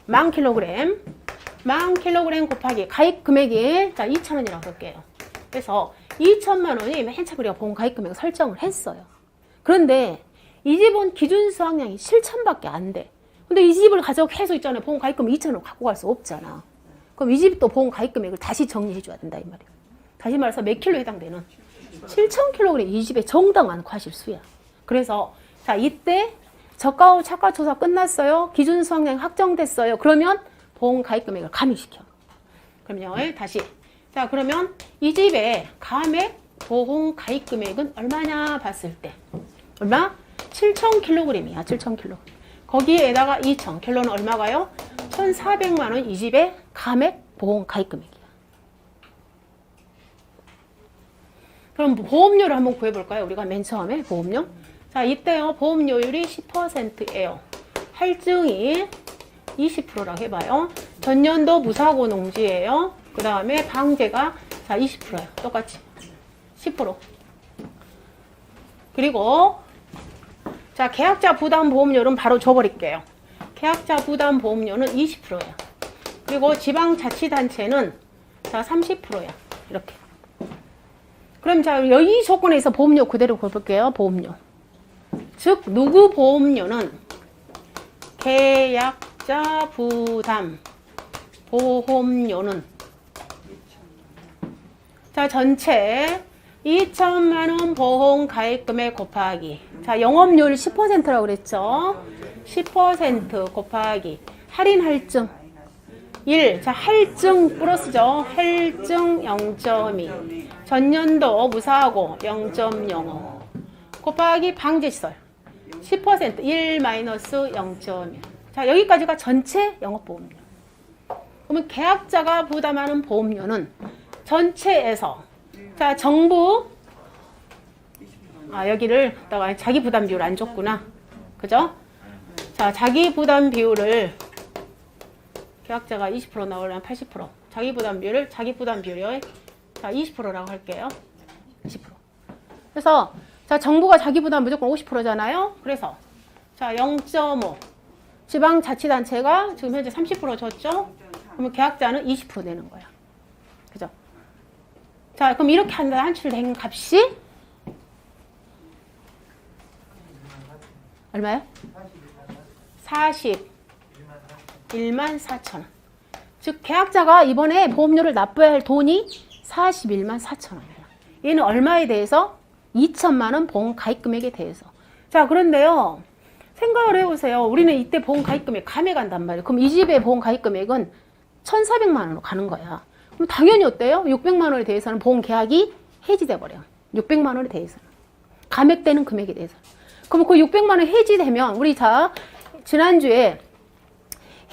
10,000kg. 10,000kg 곱하기 가입 금액이 자 2,000원이라고 볼게요. 그래서 2천만 원이 맨 처음에 우리가 보험 가입 금액을 설정을 했어요. 그런데 이 집은 기준 수확량이 7,000밖에 안 돼. 근데 이 집을 가지고 계속 있잖아요. 보험 가입 금액 2,000원 갖고 갈 수 없잖아. 그럼 이 집이 또 보험 가입 금액을 다시 정리해 줘야 된다 이 말이에요. 다시 말해서 몇 킬로에 해당되는 7,000kg 이 집의 정당한 과실수야. 그래서 자 이때 저가 후 차가 조사 끝났어요. 기준 수확량이 확정됐어요. 그러면 보험 가입 금액을 가미시켜. 그럼요. 다시. 자 그러면 이 집의 감액 보험 가입 금액은 얼마냐 봤을 때 얼마? 7,000kg이야. 7,000kg. 거기에다가 2,000. 결론은 얼마가요? 1,400만 원 이 집의 감액 보험 가입 금액이야. 그럼 보험료를 한번 구해볼까요? 우리가 맨 처음에 보험료. 자 이때요 보험료율이 10%예요. 할증이 20%라고 해봐요. 전년도 무사고 농지예요. 그 다음에 방제가 자 20%예요. 똑같이 10%. 그리고 자 계약자 부담 보험료는 바로 줘버릴게요. 계약자 부담 보험료는 20%예요. 그리고 지방자치단체는 자 30%야. 이렇게. 그럼 자 이 조건에서 보험료 그대로 볼게요. 보험료. 즉 누구 보험료는 계약자 부담 보험료는 자 전체 2천만 원 보험 가입 금액 곱하기 자 영업률 10%라고 그랬죠. 10% 곱하기 할인 할증 1. 자 할증 플러스죠. 할증 0.2 전년도 무사고 0.05 곱하기 방지시설 10% 1 마이너스 0.1 자 여기까지가 전체 영업보험료. 그러면 계약자가 부담하는 보험료는 전체에서 자 정부 여기를 자기 부담 비율 안 줬구나. 그죠? 자 자기 부담 비율을 계약자가 20% 나오려면 80% 자기 부담 비율을 자기 부담 비율이 자 20%라고 할게요. 20%. 그래서 자 정부가 자기 부담 무조건 50%잖아요. 그래서 자 0.5 지방자치단체가 지금 현재 30% 줬죠. 그러면 계약자는 20% 내는 거야. 그죠? 자 그럼 이렇게 한다 한출된 값이 얼마요? 41만 4천 원. 즉 계약자가 이번에 보험료를 납부해야 할 돈이 41만 4천 원이야. 얘는 얼마에 대해서? 2천만 원 보험 가입 금액에 대해서. 자 그런데요. 생각을 해보세요. 우리는 이때 보험 가입 금액 감액한단 말이에요. 그럼 이 집의 보험 가입 금액은 1,400만 원으로 가는 거야. 그럼 당연히 어때요? 600만 원에 대해서는 보험 계약이 해지돼 버려. 600만 원에 대해서는. 감액되는 금액에 대해서. 그럼 그 600만 원 해지되면 우리 자 지난주에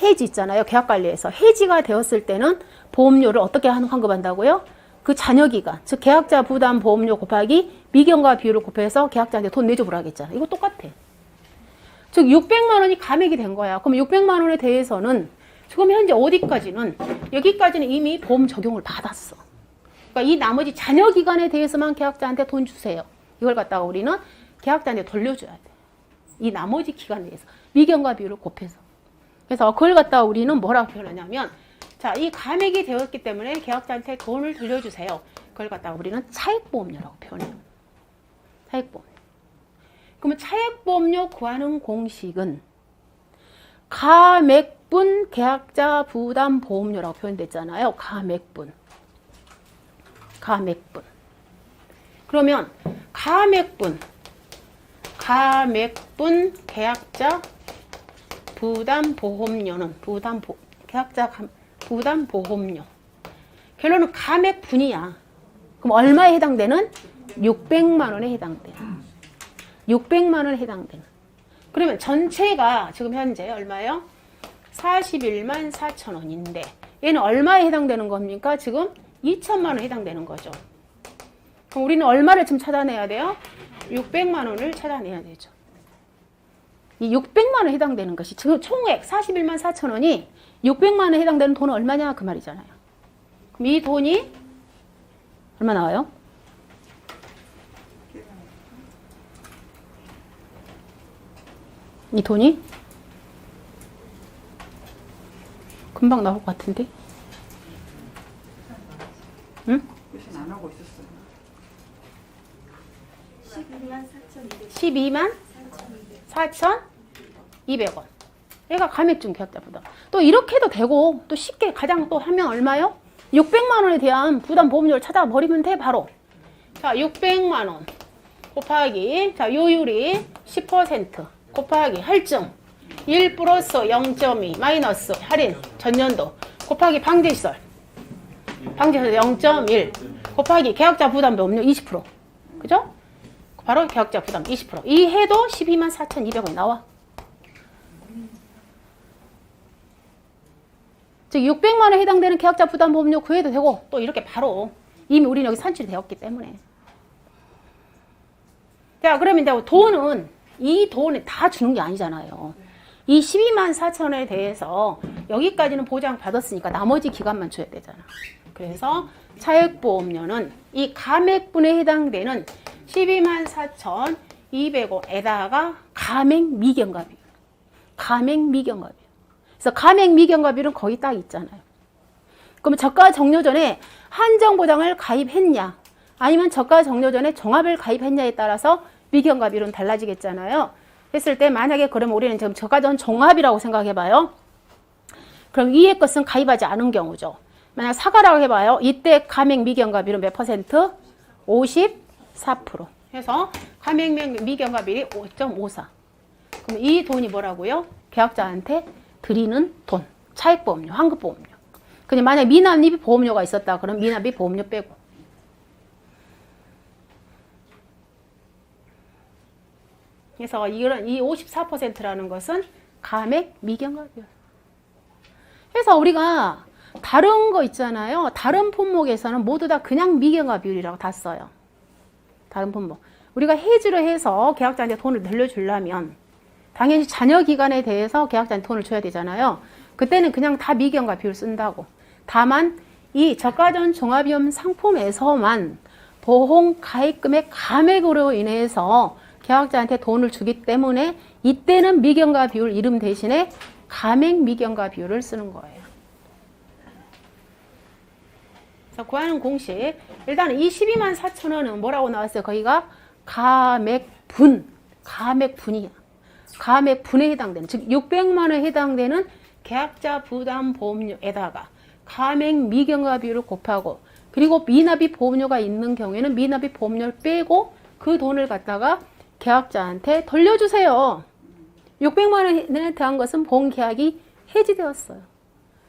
해지 있잖아요. 계약관리에서. 해지가 되었을 때는 보험료를 어떻게 환급한다고요? 그 잔여기간, 즉 계약자 부담 보험료 곱하기 미경과 비율을 곱해서 계약자한테 돈 내줘보라 하겠잖아. 이거 똑같아. 즉 600만 원이 감액이 된 거야. 그럼 600만 원에 대해서는 지금 현재 어디까지는 여기까지는 이미 보험 적용을 받았어. 그러니까 이 나머지 잔여기간에 대해서만 계약자한테 돈 주세요. 이걸 갖다가 우리는 계약자한테 돌려줘야 돼. 이 나머지 기간에 대해서 미경과 비율을 곱해서. 그래서 그걸 갖다가 우리는 뭐라고 표현하냐면 자, 이 감액이 되었기 때문에 계약자한테 돈을 돌려주세요. 그걸 갖다가 우리는 차액보험료라고 표현해요. 차액보험료. 그러면 차액보험료 구하는 공식은 가맥분 계약자 부담 보험료라고 표현됐잖아요. 가맥분. 가맥분. 그러면 가맥분 계약자 부담 보험료는 계약자 부담 보험료. 결론은 가맥분이야. 그럼 얼마에 해당되는? 600만 원에 해당되는. 600만 원에 해당되는. 그러면 전체가 지금 현재 얼마예요? 41만 4천 원인데 얘는 얼마에 해당되는 겁니까? 지금 2천만 원에 해당되는 거죠. 그럼 우리는 얼마를 지금 찾아내야 돼요? 600만 원을 찾아내야 되죠. 이 600만 원에 해당되는 것이 지금 총액 41만 4천 원이 600만 원에 해당되는 돈은 얼마냐 그 말이잖아요. 그럼 이 돈이 얼마 나와요? 이 돈이 금방 나올 것 같은데. 응? 요새 안 하고 있었어요. 12만 4,200원. 얘가 감액중 계약자 부담. 또 이렇게 해도 되고 또 쉽게 가장 또 하면 얼마요? 600만 원에 대한 부담 보험료를 찾아버리면 돼 바로. 자 600만 원 곱하기 자 요율이 10% 곱하기 할증 1 플러스 0.2 마이너스 할인 전년도 곱하기 방제시설 0.1 곱하기 계약자 부담 보험료 20%. 그죠? 바로 계약자 부담 20%. 이 해도 12만 4,200원이 나와. 즉 600만 원에 해당되는 계약자 부담 보험료 구해도 되고 또 이렇게 바로 이미 우리는 여기 산출이 되었기 때문에. 자 그러면 이제 돈은 이 돈을 다 주는 게 아니잖아요. 이 12만 4천 원에 대해서 여기까지는 보장 받았으니까 나머지 기간만 줘야 되잖아. 그래서 차액보험료는 이 감액분에 해당되는 12만 4,200원에다가 감액 미경과비율. 감액 미경과비율. 그래서 감액 미경과비율은 거기 딱 있잖아요. 그러면 저가 종료 전에 한정보장을 가입했냐 아니면 저가 종료 전에 종합을 가입했냐에 따라서 미경과비율은 달라지겠잖아요. 했을 때 만약에 그러면 우리는 지금 저가 전 종합이라고 생각해봐요. 그럼 위의 것은 가입하지 않은 경우죠. 만약 사과라고 해봐요. 이때 감액 미경과비율은 몇 퍼센트? 54%. 해서 감액 미경과비율이 5.54. 그럼 이 돈이 뭐라고요? 계약자한테 드리는 돈. 차액보험료, 환급보험료. 그냥 만약 미납입 보험료가 있었다. 그럼 미납입 보험료 빼고. 그래서 이런 이 54%라는 것은 감액 미경과비율. 그래서 우리가 다른 거 있잖아요. 다른 품목에서는 모두 다 그냥 미경과비율이라고 다 써요. 다른 품목. 우리가 해지를 해서 계약자한테 돈을 늘려주려면 당연히 잔여 기간에 대해서 계약자한테 돈을 줘야 되잖아요. 그때는 그냥 다 미경과비율 쓴다고. 다만 이 저가전 종합위험 상품에서만 보험 가입금액 감액으로 인해서 계약자한테 돈을 주기 때문에 이때는 미경과비율 이름 대신에 감액 미경과비율을 쓰는 거예요. 그래서 구하는 공식. 일단 이 12만 4천 원은 뭐라고 나왔어요? 거기가 감액분이야. 감액분에 해당되는, 즉 600만 원에 해당되는 계약자 부담 보험료에다가 감액 미경과비율을 곱하고 그리고 미납입 보험료가 있는 경우에는 미납입 보험료를 빼고 그 돈을 갖다가 계약자한테 돌려주세요. 600만 원에 대한 것은 보험계약이 해지되었어요.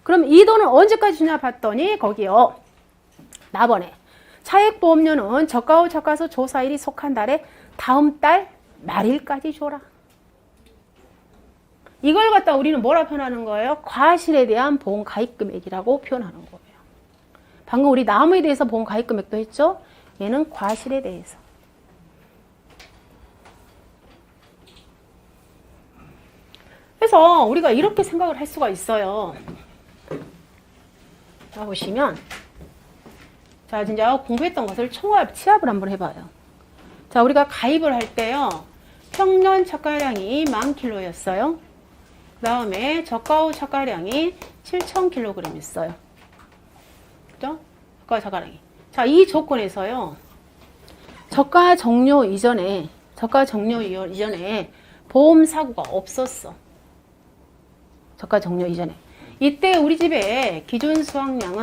그럼 이 돈은 언제까지 주냐 봤더니 거기요. 나번에 차액보험료는 저가 후 저가서 조사일이 속한 달에 다음 달 말일까지 줘라. 이걸 갖다 우리는 뭐라 표현하는 거예요? 과실에 대한 보험 가입금액이라고 표현하는 거예요. 방금 우리 나무에 대해서 보험 가입금액도 했죠? 얘는 과실에 대해서. 그래서 우리가 이렇게 생각을 할 수가 있어요. 자, 보시면 자, 진짜 공부했던 것을 치합을 한번 해봐요. 자, 우리가 가입을 할 때요. 평년 척가량이 10,000kg였어요. 그 다음에 저가 후 척가량이 7,000kg였어요. 그죠? 저가 척가량이. 자, 이 조건에서요. 저가 종료 이전에 보험 사고가 없었어. 저가 종료 이전에. 이때 우리 집에 기준 수확량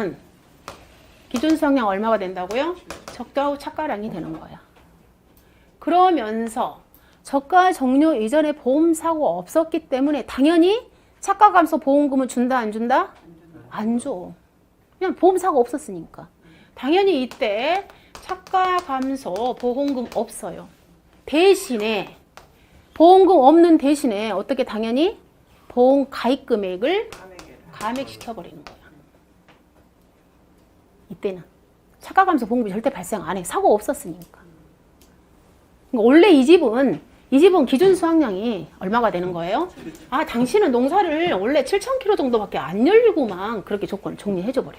얼마가 된다고요? 저가 후 척가량이 되는 거야. 그러면서 저가 종료 이전에 보험 사고가 없었기 때문에 당연히 차가 감소 보험금을 준다 안 준다? 안 줘. 그냥 보험 사고 없었으니까. 당연히 이때 차가 감소 보험금 없어요. 대신에 보험금 없는 대신에 어떻게 당연히 보험 가입 금액을 감액시켜버리는 거야. 이때는 차가 감소 보험금이 절대 발생 안 해. 사고 없었으니까. 그러니까 원래 이 집은 기준 수확량이 얼마가 되는 거예요? 아, 당신은 농사를 원래 7,000kg 정도밖에 안 열리고만 그렇게 조건을 정리해줘 버려.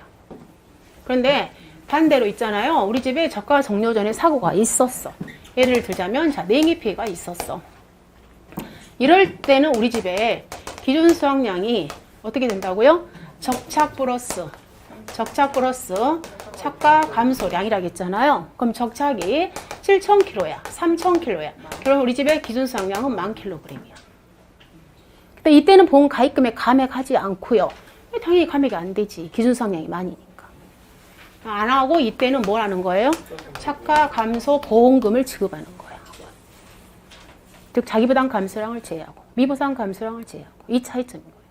그런데 반대로 있잖아요. 우리 집에 저가 종료 전에 사고가 있었어. 예를 들자면 자, 냉해 피해가 있었어. 이럴 때는 우리 집에 기준 수확량이 어떻게 된다고요? 적착 플러스 착가 감소량이라고 했잖아요. 그럼 적착이 7,000kg야, 3,000kg야. 그럼 우리 집의 기준 수확량은 10,000kg이야. 근데 이때는 보험 가입금액 감액하지 않고요. 당연히 감액이 안 되지. 기준 수확량이 많으니까. 안 하고 이때는 뭘 하는 거예요? 착가 감소 보험금을 지급하는 거야. 즉 자기부담 감소량을 제외하고 미부담 감소량을 제외하고 이 차이점인 거예요.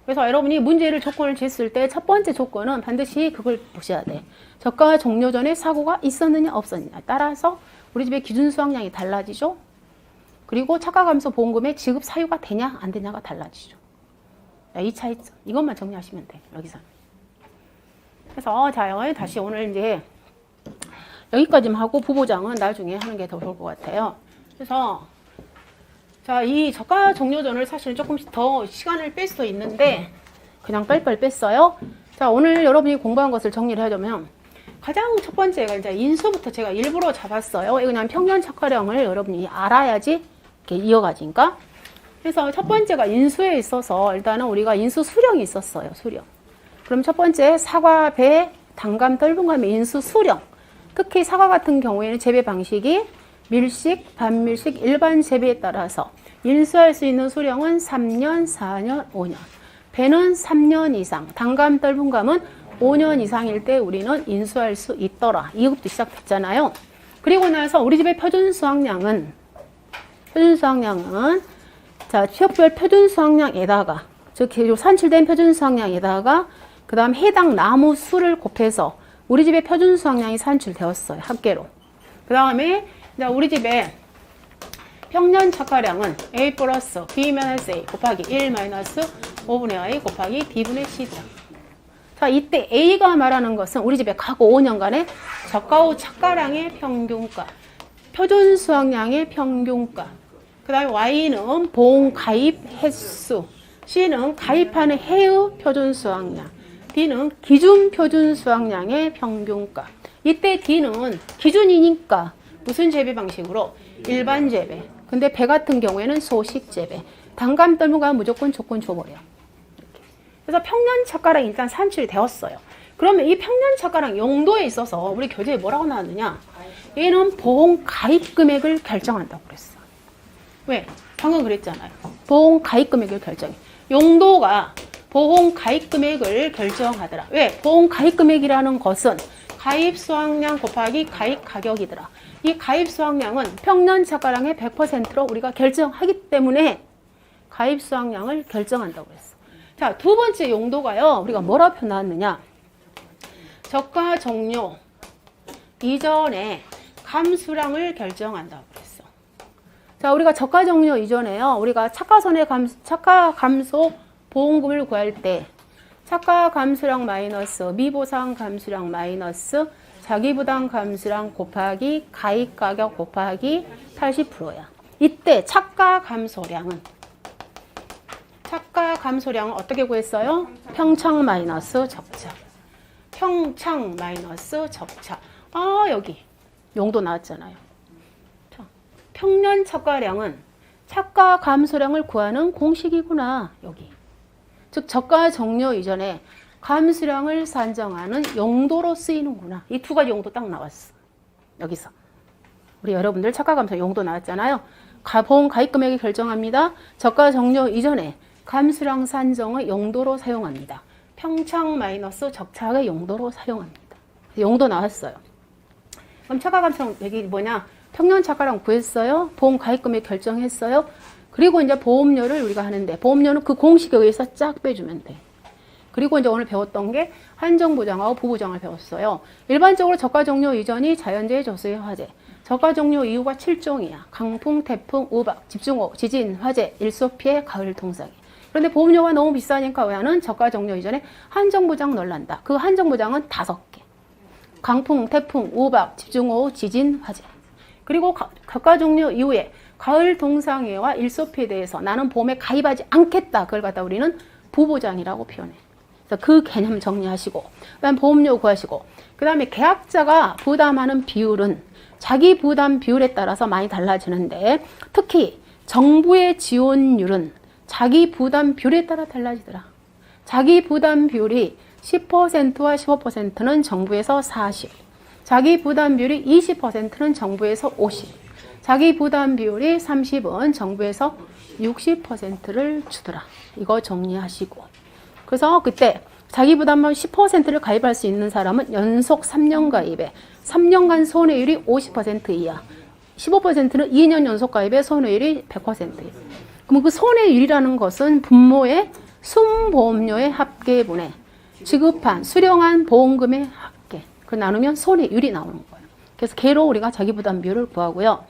그래서 여러분이 문제를 조건을 쟀을 때 첫 번째 조건은 반드시 그걸 보셔야 돼. 저가 종료 전에 사고가 있었느냐 없었느냐 따라서 우리 집의 기준 수확량이 달라지죠. 그리고 착가 감소 보험금의 지급 사유가 되냐 안 되냐가 달라지죠. 이 차이점 이것만 정리하시면 돼. 여기서. 그래서 자 다시 오늘 이제 여기까지만 하고 부보장은 나중에 하는 게 더 좋을 것 같아요. 그래서 자, 이 저가 종료전을 사실 조금씩 더 시간을 뺄 수 있는데 그냥 빨빨 뺐어요. 자, 오늘 여러분이 공부한 것을 정리를 하자면 가장 첫 번째가 이제 인수부터 제가 일부러 잡았어요. 이거 그냥 평년 착가량을 여러분이 알아야지 이렇게 이어가지니까. 그래서 첫 번째가 인수에 있어서 일단은 우리가 인수 수령이 있었어요. 수령. 그럼 첫 번째 사과, 배, 단감, 떫은감의 인수 수령. 특히 사과 같은 경우에는 재배 방식이 밀식, 반밀식, 일반 재배에 따라서 인수할 수 있는 수령은 3년, 4년, 5년. 배는 3년 이상, 단감, 떫은감은 5년 이상일 때 우리는 인수할 수 있더라. 이것부터 시작됐잖아요. 그리고 나서 우리 집의 표준 수확량은 자, 지역별 표준 수확량에다가 즉 산출된 표준 수확량에다가 그 다음 해당 나무 수를 곱해서 우리 집의 표준 수확량이 산출되었어요. 합계로. 그 다음에 우리 집의 평년 착가량은 A 플러스 B-A 곱하기 1 마이너스 5분의 I 곱하기 D분의 C다. 자, 이때 A가 말하는 것은 우리 집의 과거 5년간의 저가 후 착가량의 평균가, 표준 수확량의 평균가. 그 다음에 Y는 보험 가입 횟수, C는 가입하는 해의 표준 수확량, D는 기준 표준 수확량의 평균가. 이때 D는 기준이니까 무슨 재배 방식으로? 일반 재배. 근데 배 같은 경우에는 소식 재배. 단감 떫은감은 무조건 조건 줘버려. 이렇게. 그래서 평년 착가량이 일단 산출이 되었어요. 그러면 이 평년 착가량 용도에 있어서 우리 교재에 뭐라고 나왔느냐? 얘는 보험 가입 금액을 결정한다고 그랬어. 왜? 방금 그랬잖아요. 보험 가입 금액을 결정해. 용도가 보험 가입 금액을 결정하더라. 왜? 보험 가입 금액이라는 것은 가입 수확량 곱하기 가입 가격이더라. 이 가입 수확량은 평년 착가량의 100%로 우리가 결정하기 때문에 가입 수확량을 결정한다고 했어. 자, 두 번째 용도가요. 우리가 뭐라고 표현하느냐? 저가 종료 이전에 감수량을 결정한다고 그랬어. 자, 우리가 저가 종료 이전에요. 우리가 착가 감소 보험금을 구할 때 착가 감수량 마이너스 미보상 감수량 마이너스 자기부담 감수량 곱하기 가입 가격 곱하기 80%야. 이때 착가 감소량은 어떻게 구했어요? 평창 마이너스 적착. 평창 마이너스 적착. 아, 여기 용도 나왔잖아요. 평년 착가량은 착가 감소량을 구하는 공식이구나. 여기. 즉 저가 종료 이전에 감수량을 산정하는 용도로 쓰이는구나. 이 두 가지 용도 딱 나왔어. 여기서. 우리 여러분들 착가 감소 용도 나왔잖아요. 보험 가입 금액을 결정합니다. 저가 종료 이전에 감수량 산정의 용도로 사용합니다. 평창 마이너스 적착의 용도로 사용합니다. 용도 나왔어요. 그럼 착가 감소 얘기 뭐냐? 평년 착가량 구했어요. 보험 가입 금액 결정했어요. 그리고 이제 보험료를 우리가 하는데 보험료는 그 공식에 의해서 쫙 빼주면 돼. 그리고 이제 오늘 배웠던 게 한정보장하고 부보장을 배웠어요. 일반적으로 저가 종료 이전이 자연재해, 저수해, 화재. 저가 종료 이유가 7종이야. 강풍, 태풍, 우박, 집중호우, 지진, 화재, 일소피해, 가을 동사기. 그런데 보험료가 너무 비싸니까 왜 하는? 저가 종료 이전에 한정보장 넣으란다. 그 한정보장은 5개. 강풍, 태풍, 우박, 집중호우, 지진, 화재. 그리고 저가 종료 이후에 가을 동상해와 일소피에 대해서 나는 보험에 가입하지 않겠다. 그걸 갖다 우리는 부보장이라고 표현해. 그래서 그 개념 정리하시고, 그다음 보험료 구하시고, 그다음에 계약자가 부담하는 비율은 자기 부담 비율에 따라서 많이 달라지는데, 특히 정부의 지원율은 자기 부담 비율에 따라 달라지더라. 자기 부담 비율이 10%와 15%는 정부에서 40, 자기 부담 비율이 20%는 정부에서 50, 자기 부담 비율이 30은 정부에서 60%를 주더라. 이거 정리하시고. 그래서 그때 자기 부담만 10%를 가입할 수 있는 사람은 연속 3년 가입에 3년간 손해율이 50% 이하, 15%는 2년 연속 가입에 손해율이 100%이에요. 그럼 그 손해율이라는 것은 분모의 순보험료의 합계분에 지급한 수령한 보험금의 합계, 그 나누면 손해율이 나오는 거예요. 그래서 걔로 우리가 자기 부담 비율을 구하고요.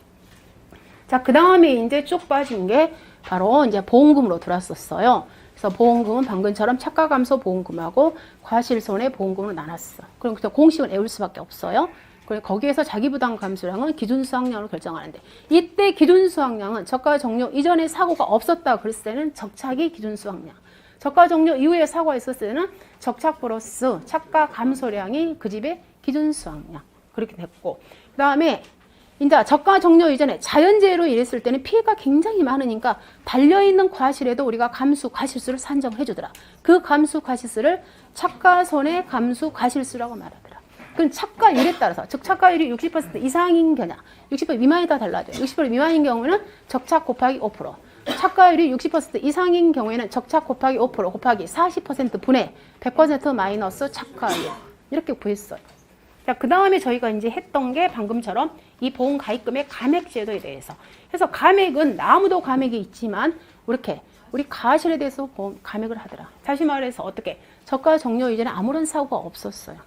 자, 그 다음에 이제 쭉 빠진 게 바로 이제 보험금으로 들어왔었어요. 그래서 보험금은 방금처럼 차가 감소 보험금하고 과실손해 보험금으로 나눴어. 그럼 그때 공식은 외울 수밖에 없어요. 그리고 거기에서 자기부담 감소량은 기준수확량으로 결정하는데, 이때 기준수확량은 저가 종료 이전에 사고가 없었다 그랬을 때는 적착이 기준수확량, 저가 종료 이후에 사고가 있었을 때는 적착 플러스 차가 감소량이 그 집의 기준수확량, 그렇게 됐고, 그 다음에 이제 저가 종료 이전에 자연재해로 일했을 때는 피해가 굉장히 많으니까 달려있는 과실에도 우리가 감수 과실수를 산정해 주더라. 그 감수 과실수를 차가손해 감수 과실수라고 말하더라. 그럼 차가율에 따라서, 즉 차가율이 60% 이상인 경우, 60% 미만이다 달라져요. 60% 미만인 경우에는 적착 곱하기 5%, 차가율이 60% 이상인 경우에는 적착 곱하기 5% 곱하기 40% 분의 100% 마이너스 차가율, 이렇게 구했어요. 자, 그 다음에 저희가 이제 했던 게 방금처럼 이 보험 가입금의 감액 제도에 대해서. 그래서 감액은 아무도 감액이 있지만 이렇게 우리 가실에 대해서 보험 감액을 하더라. 다시 말해서 어떻게 저가 종료 이전에 아무런 사고가 없었어요.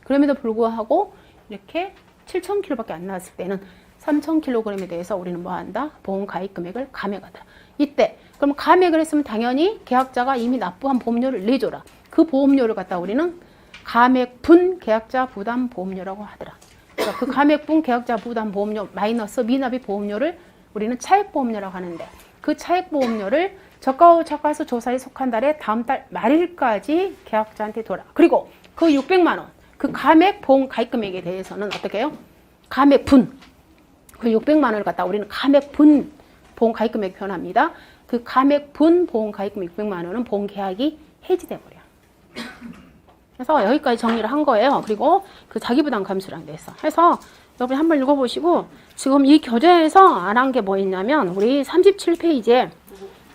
그럼에도 불구하고 이렇게 7,000km밖에 안 나왔을 때는 3,000kg에 대해서 우리는 뭐 한다? 보험 가입 금액을 감액하더라. 이때 그럼 감액을 했으면 당연히 계약자가 이미 납부한 보험료를 내줘라. 그 보험료를 갖다 우리는 감액분 계약자 부담 보험료라고 하더라. 그러니까 그 감액분 계약자 부담 보험료 마이너스 미납입 보험료를 우리는 차액 보험료라고 하는데, 그 차액 보험료를 저가 저가수 조사에 속한 달에 다음 달 말일까지 계약자한테 줘라. 그리고 그 600만 원, 그 감액 보험 가입 금액에 대해서는 어떻게 해요? 감액분, 그 600만 원을 갖다 우리는 감액분 보험 가입 금액 표현합니다. 그 감액분 보험 가입 금액 600만 원은 보험 계약이 해지돼 버려. 그래서 여기까지 정리를 한 거예요. 그리고 그 자기부담 감수랑 대해서 해서 여러분이 한번 읽어보시고, 지금 이 교재에서 안 한 게 뭐 있냐면 우리 37페이지에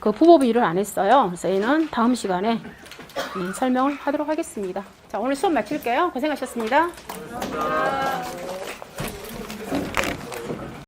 그 부보 비율을 안 했어요. 그래서 얘는 다음 시간에 설명을 하도록 하겠습니다. 자, 오늘 수업 마칠게요. 고생하셨습니다. 감사합니다.